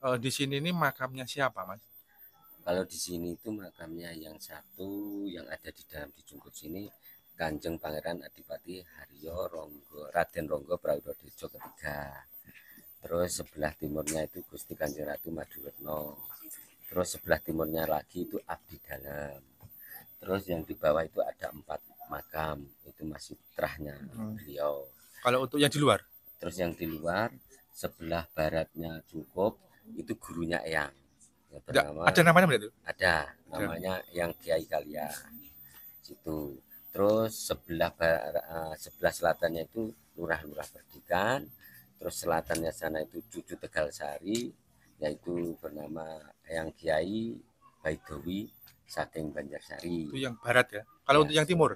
Di sini ini makamnya siapa, Mas? Kalau di sini itu makamnya yang satu yang ada di dalam di Jungkut sini Kanjeng Pangeran Adipati Haryo Ronggo Raden Ronggo Prawidodejo ketiga. Terus sebelah timurnya itu Gusti Kanjeng Ratu Maduretno. Terus sebelah timurnya lagi itu Abdi Dalam. Terus yang di bawah itu ada 4 makam, itu masih terahnya beliau. Kalau untuk yang di luar? Terus yang di luar sebelah baratnya Cukup itu gurunya Eyang yang Nggak, bernama ada namanya nggak itu? ada Ada. namanya yang Kiai Kalia situ. Terus sebelah selatannya itu lurah-lurah Perdikan. Terus selatannya sana itu Cucu Tegal Sari yaitu bernama Eyang Kiai Baidowi saking Banjarsari. Itu yang barat ya. Kalau Ya, untuk yang timur?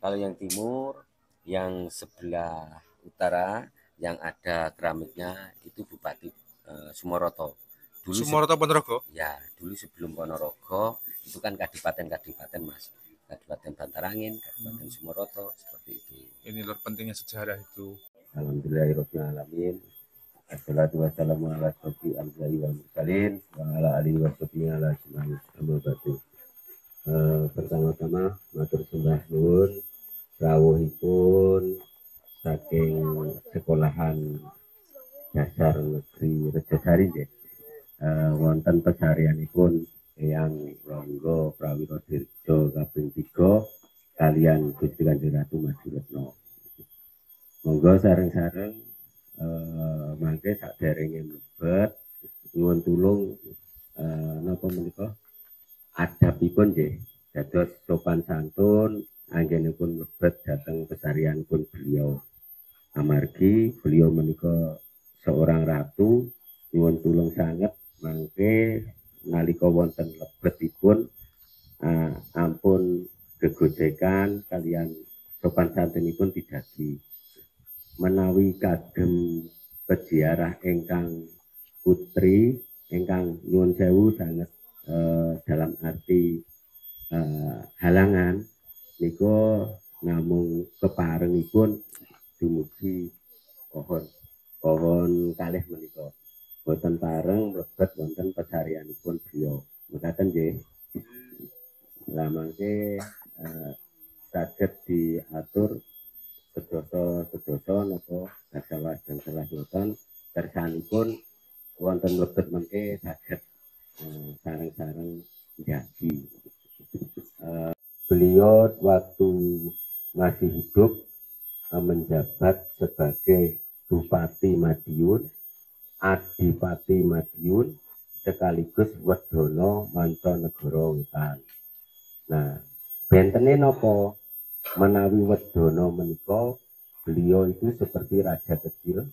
kalau yang timur, yang sebelah utara yang ada keramiknya itu Bupati Sumoroto. Dulu Sumoroto Ponorogo? ya, dulu sebelum Ponorogo itu kan kadipaten-kadipaten Mas. Kadipaten Bantarangin, Kadipaten Sumoroto seperti itu. Ini luar pentingnya sejarah itu. Alhamdulillahirabbil alamin. Assalatu wassalamu ala asyrofil anbiya'i wal mursalin wa ala alihi washabihi ala ajmain. Amma ba'du. Pertama-tama matur sembah nuwun rawuhipun saking sekolahan dasar negeri Rejosari nggih. Wonten pesarianipun Eyang Ronggo Prawirodirjo kaping 3 kaliyan Gusti Kanjeng Ratu Maduretno. Monggo sareng-sareng mangke saderenge mlebet nyuwun tulung napa menika adabipun nggih dados sopan santun anggenipun mlebet dhateng pesarianipun beliau. Amargi beliau menika seorang ratu nyuwun tulung sanget mangke nalika wonten lebetipun ampun gegojekan kalian sopan santunipun dijagi. Menawi kagem peziarah ingkang putri ingkang nyuwun sewu sanget dalam arti halangan niku namung keparengipun dumugi pohon kalih menika boten pareng mlebet wonten pesarianipun beliau. Mekaten nggih. Lah mangke saged diatur sedoso napa gangsal boten kersanipun wonten mlebet mangke saged sareng-sareng njagi. Beliau waktu masih hidup menjabat sebagai Bupati Madiun, Adipati Madiun, sekaligus Wedono Mancanegara Wetan. Nah, bentene napa menawi Wedono menika beliau itu seperti raja kecil,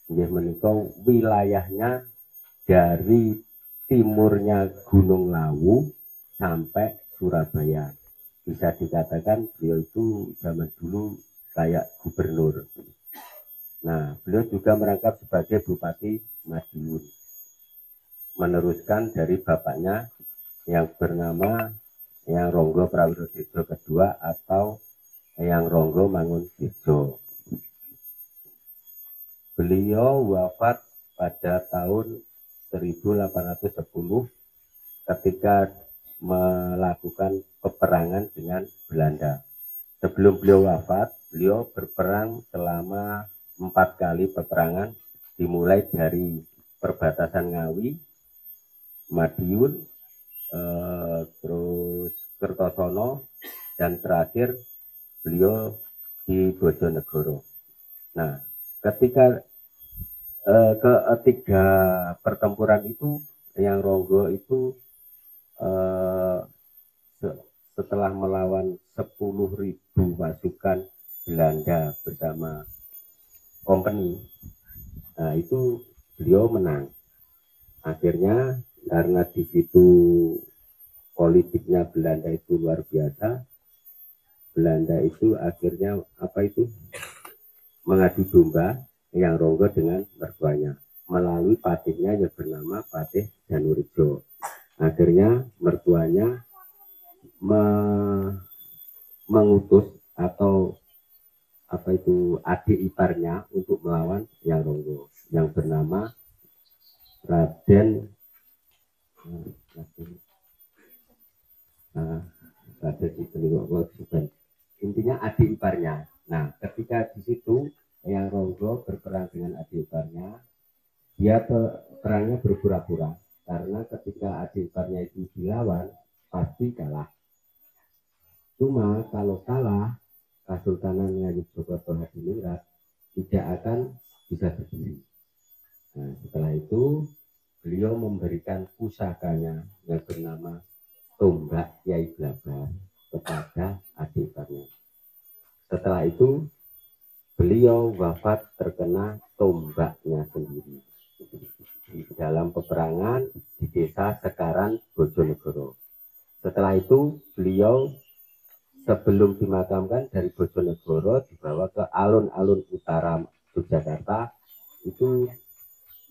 nggih menika wilayahnya dari timurnya Gunung Lawu sampai Surabaya. Bisa dikatakan beliau itu zaman dulu kayak gubernur. Nah, beliau juga merangkap sebagai Bupati Madiun. Meneruskan dari bapaknya yang bernama Eyang Ronggo Prawirodirjo kedua atau Eyang Ronggo Manguntirjo. Beliau wafat pada tahun 1810 ketika melakukan peperangan dengan Belanda. Sebelum beliau wafat, beliau berperang selama 4 kali peperangan, dimulai dari perbatasan Ngawi, Madiun, terus Kertosono, dan terakhir beliau di Bojonegoro. Nah, ketika ketiga pertempuran itu, Eyang Ronggo itu setelah melawan 10.000 pasukan Belanda bersama company, nah itu beliau menang. Akhirnya karena di situ politiknya Belanda itu luar biasa, Belanda itu akhirnya mengadu domba Eyang Ronggo dengan mertuanya melalui patihnya yang bernama Patih Danurejo. Akhirnya mertuanya mengutus atau adik iparnya untuk melawan Eyang Ronggo yang bernama Raden Raden intinya adik iparnya. Nah, ketika di situ Eyang Ronggo berperang dengan adik iparnya, dia perangnya berpura-pura karena ketika adik iparnya itu dilawan pasti kalah. Cuma kalau kalah, Kesultanan Ngayogyakarta Hadiningrat tidak akan bisa berdiri. Nah, setelah itu beliau memberikan pusakanya yang bernama tombak Kyai Blabar kepada adik iparnya. Setelah itu beliau wafat terkena tombaknya sendiri di dalam peperangan di desa Sekaran Bojonegoro. Setelah itu beliau sebelum dimakamkan dari Bojonegoro dibawa ke alun-alun utara Yogyakarta, itu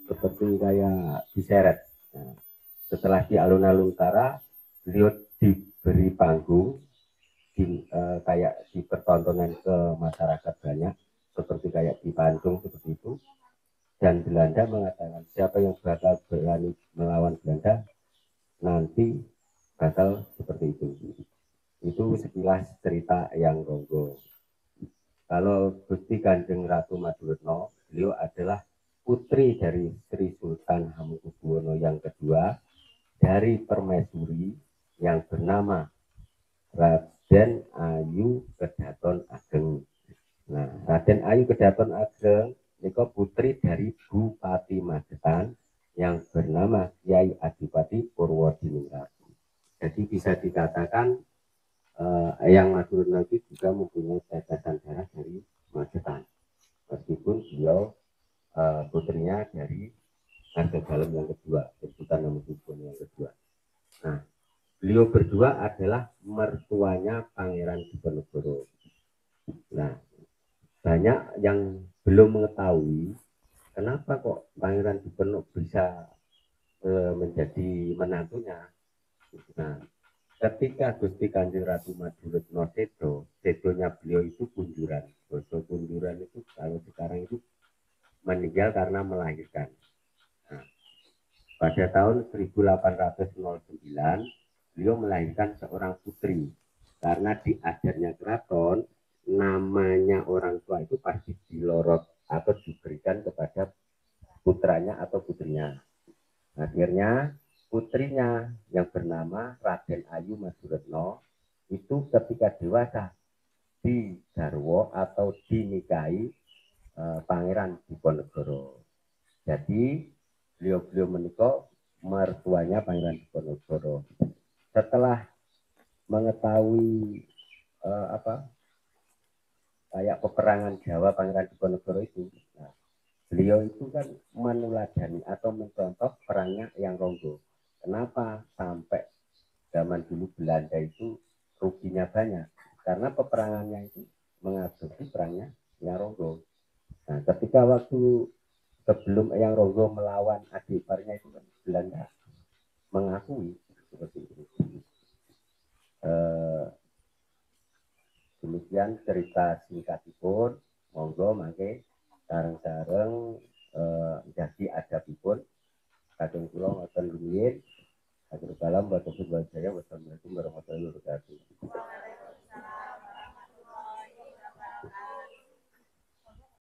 seperti kayak diseret. Nah, setelah di alun-alun utara beliau diberi panggung kayak di pertontonan ke masyarakat banyak seperti kayak di Bandung seperti itu, dan Belanda mengatakan siapa yang bakal berani melawan Belanda nanti bakal seperti itu. Itu sekilas cerita Eyang Ronggo. Kalau Gusti Kanjeng Ratu Maduretno, beliau adalah putri dari Sri Sultan Hamengkubuwono yang kedua dari permaisuri yang bernama Raden Ayu Kedaton Ageng. Nah, Raden Ayu Kedaton Ageng itu putri dari Bupati Magetan yang bernama Kyai Adipati Purwodiningrat. Jadi bisa dikatakan Eyang Maduretno itu juga mempunyai tetesan darah dari Magetan, meskipun beliau putrinya dari Argadalem yang kedua, Sultan Hamengkubuwono yang kedua. Nah, beliau berdua adalah mertuanya Pangeran Diponegoro. Nah, banyak yang belum mengetahui kenapa kok Pangeran Diponegoro bisa menjadi menantunya. Nah, ketika Gusti Kanjeng Ratu Maduretno sedonya beliau itu kunduran. Boso kunduran itu kalau sekarang itu meninggal karena melahirkan. Nah, pada tahun 1809 beliau melahirkan seorang putri, karena di adatnya keraton namanya orang tua itu pasti dilorot atau diberikan kepada putranya atau putrinya. Akhirnya putrinya yang bernama Raden Ayu Maduretno itu ketika dewasa digarwa atau dinikahi Pangeran Diponegoro. Jadi beliau menikah mertuanya Pangeran Diponegoro. Setelah mengetahui kayak peperangan Jawa Pangeran Diponegoro itu, nah, beliau itu kan meneladani atau mencontoh perangnya Eyang Ronggo. Kenapa sampai zaman dulu Belanda itu ruginya banyak? Karena peperangannya itu mengadopsi perangnya Eyang Ronggo. Nah, ketika waktu sebelum Eyang Ronggo melawan adik iparnya itu kan Belanda mengakui seperti itu. Demikian cerita singkatipun. Monggo mangke sareng-sareng jadi adabipun kadang kula ngoten rumiyin. Assalamualaikum warahmatullahi wabarakatuh.